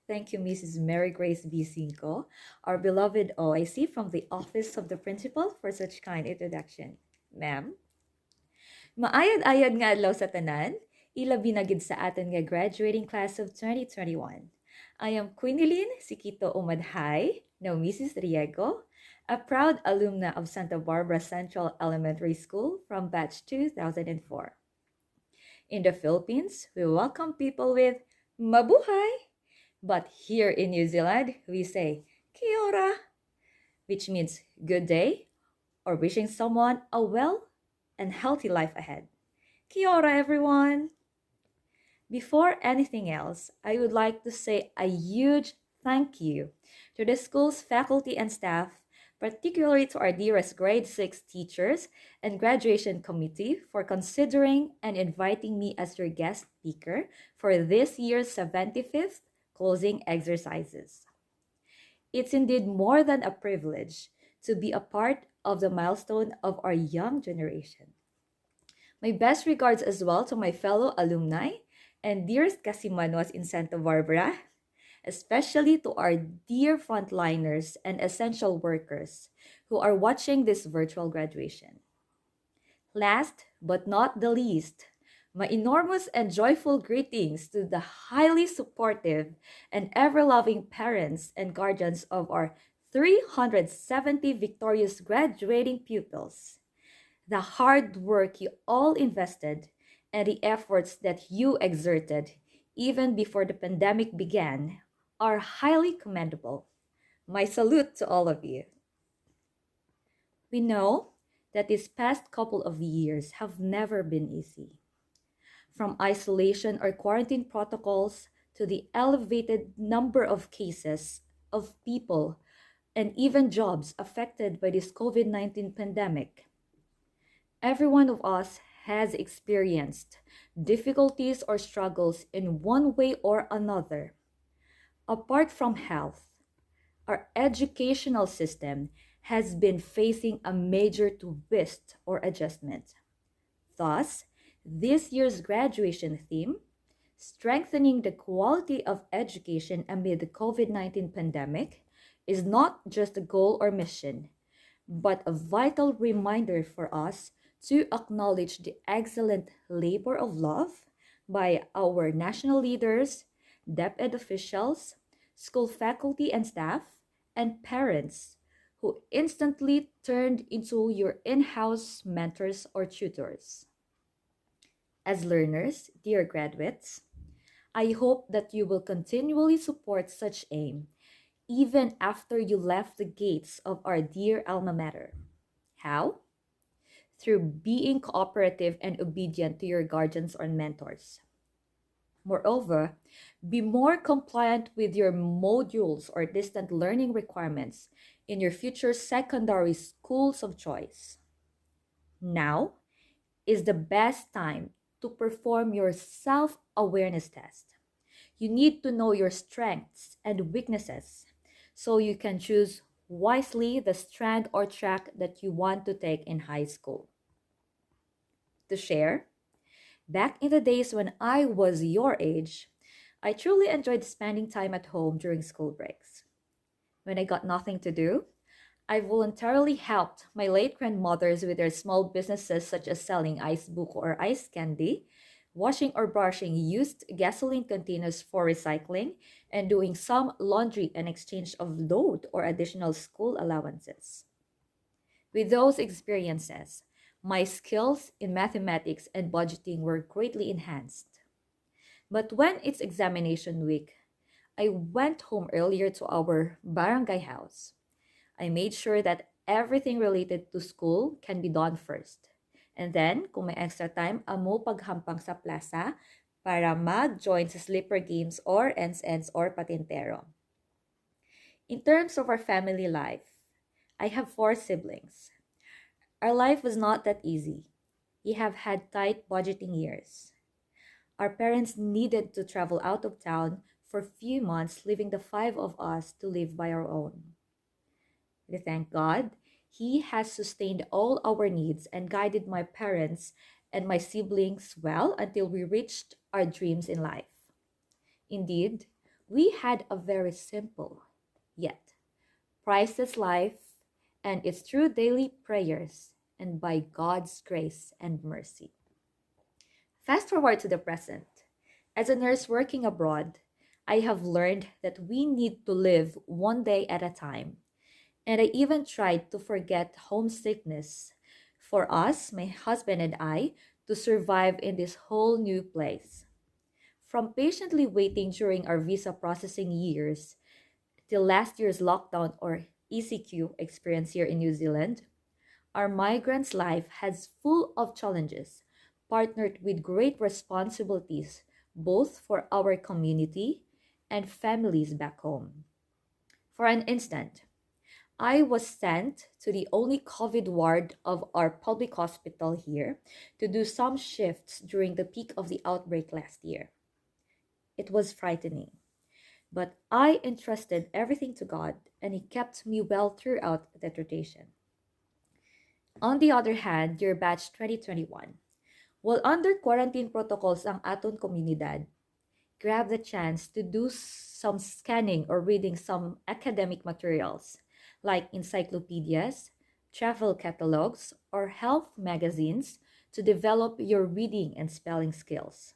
Thank you, Mrs. Mary Grace B. Cinco, our beloved OIC from the Office of the Principal for such kind introduction. Ma'am, maayad-ayad nga adlaw sa tanan, ilabi na gid sa aton nga graduating class of 2021. I am Quinilyn Sikito Umadhay, now Mrs. Riego, a proud alumna of Santa Barbara Central Elementary School from batch 2004. In the Philippines, we welcome people with mabuhay. But here in New Zealand, we say kia ora, which means good day or wishing someone a well and healthy life ahead. Kia ora, everyone. Before anything else, I would like to say a huge thank you to the school's faculty and staff, particularly to our dearest grade 6 teachers and graduation committee for considering and inviting me as your guest speaker for this year's 75th closing exercises. It's indeed more than a privilege to be a part of the milestone of our young generation. My best regards as well to my fellow alumni and dearest Kasimanos in Santa Barbara, especially to our dear frontliners and essential workers who are watching this virtual graduation. Last but not the least, my enormous and joyful greetings to the highly supportive and ever loving parents and guardians of our 370 victorious graduating pupils. The hard work you all invested and the efforts that you exerted even before the pandemic began are highly commendable. My salute to all of you. We know that these past couple of years have never been easy. From isolation or quarantine protocols to the elevated number of cases of people and even jobs affected by this COVID 19 pandemic, every one of us has experienced difficulties or struggles in one way or another. Apart from health, our educational system has been facing a major twist or adjustment. Thus, this year's graduation theme, Strengthening the Quality of Education Amid the COVID 19 Pandemic, is not just a goal or mission, but a vital reminder for us to acknowledge the excellent labor of love by our national leaders, DepEd officials, school faculty and staff, and parents who instantly turned into your in-house mentors or tutors. As learners, dear graduates, I hope that you will continually support such aim even after you left the gates of our dear alma mater. How? Through being cooperative and obedient to your guardians or mentors. Moreover, be more compliant with your modules or distant learning requirements in your future secondary schools of choice. Now is the best time to perform your self awareness test. You need to know your strengths and weaknesses so you can choose wisely the strand or track that you want to take in high school. To share, back in the days when I was your age, I truly enjoyed spending time at home during school breaks. When I got nothing to do, I voluntarily helped my late grandmothers with their small businesses such as selling ice buko or ice candy, washing or brushing used gasoline containers for recycling, and doing some laundry in exchange of load or additional school allowances. With those experiences, my skills in mathematics and budgeting were greatly enhanced. But when it's examination week, I went home earlier to our barangay house. I made sure that everything related to school can be done first. And then, kung may extra time, amo paghampang sa plaza para mag-join sa slipper games or ends-ends or patintero. In terms of our family life, I have 4 siblings. Our life was not that easy. We have had tight budgeting years. Our parents needed to travel out of town for a few months, leaving the 5 of us to live by our own. We thank God, He has sustained all our needs and guided my parents and my siblings well until we reached our dreams in life. Indeed, We had a very simple, yet priceless life, and it's through daily prayers and by God's grace and mercy. Fast forward to the present. As a nurse working abroad, I have learned that we need to live one day at a time. And I even tried to forget homesickness for us, my husband and I, to survive in this whole new place. From patiently waiting during our visa processing years till last year's lockdown or ECQ experience here in New Zealand, our migrant's life has full of challenges, partnered with great responsibilities both for our community and families back home. For an instant, I was sent to the only COVID ward of our public hospital here to do some shifts during the peak of the outbreak last year. It was frightening, but I entrusted everything to God and He kept me well throughout that rotation. On the other hand, your batch 2021, while under quarantine protocols ang aton komunidad, grab the chance to do some scanning or reading some academic materials like encyclopedias, travel catalogs, or health magazines to develop your reading and spelling skills.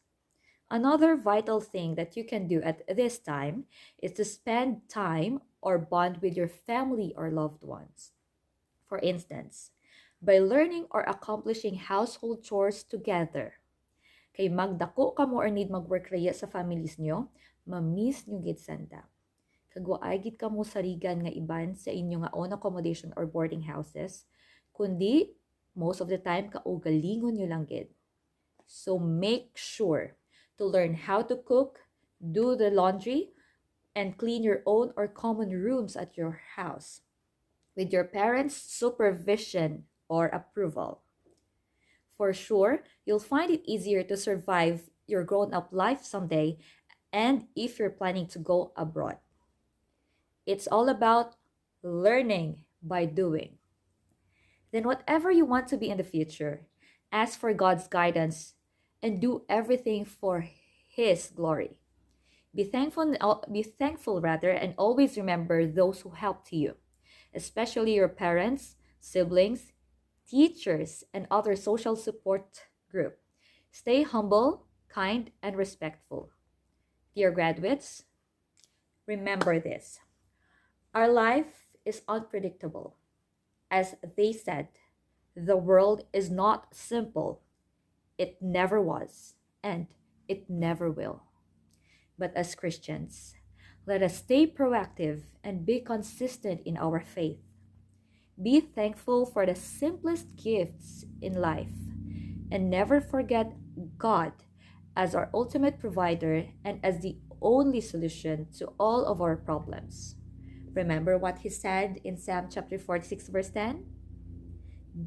Another vital thing that you can do at this time is to spend time or bond with your family or loved ones. For instance, by learning or accomplishing household chores together. Kay magdako ka mo or need mag-work raya sa families nyo, ma-miss nyo gid sanda. Kagwaay gid ka mo sarigan nga iban sa inyo nga own accommodation or boarding houses, kundi most of the time kaugalingon nyo lang gid. So make sure to learn how to cook, do the laundry, and clean your own or common rooms at your house with your parents' supervision or approval. For sure, you'll find it easier to survive your grown up life someday and if you're planning to go abroad. It's all about learning by doing. Then, whatever you want to be in the future, ask for God's guidance and do everything for His glory. Be thankful rather, and always remember those who helped you, especially your parents, siblings, teachers, and other social support group. Stay humble, kind, and respectful. Dear graduates, remember this. Our life is unpredictable. As they said, the world is not simple. It never was, and it never will. But as Christians, let us stay proactive and be consistent in our faith. Be thankful for the simplest gifts in life and never forget God as our ultimate provider and as the only solution to all of our problems. Remember what He said in Psalm chapter 46 verse 10?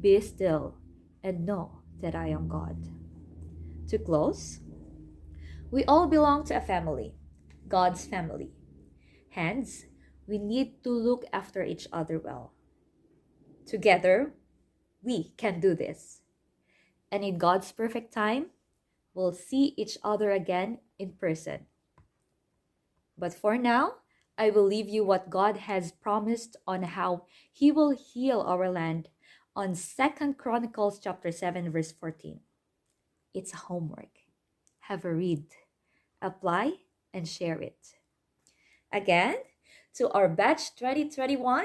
Be still and know that I am God. To close, we all belong to a family, God's family. Hence, we need to look after each other well. Together, we can do this. And in God's perfect time, we'll see each other again in person. But for now, I will leave you what God has promised on how He will heal our land on 2 Chronicles chapter 7 verse 14. It's a homework. Have a read, apply, and share it. Again, to our batch 2021,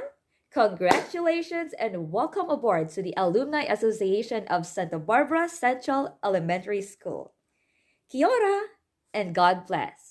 congratulations and welcome aboard to the Alumni Association of Santa Barbara Central Elementary School. Kia ora and God bless.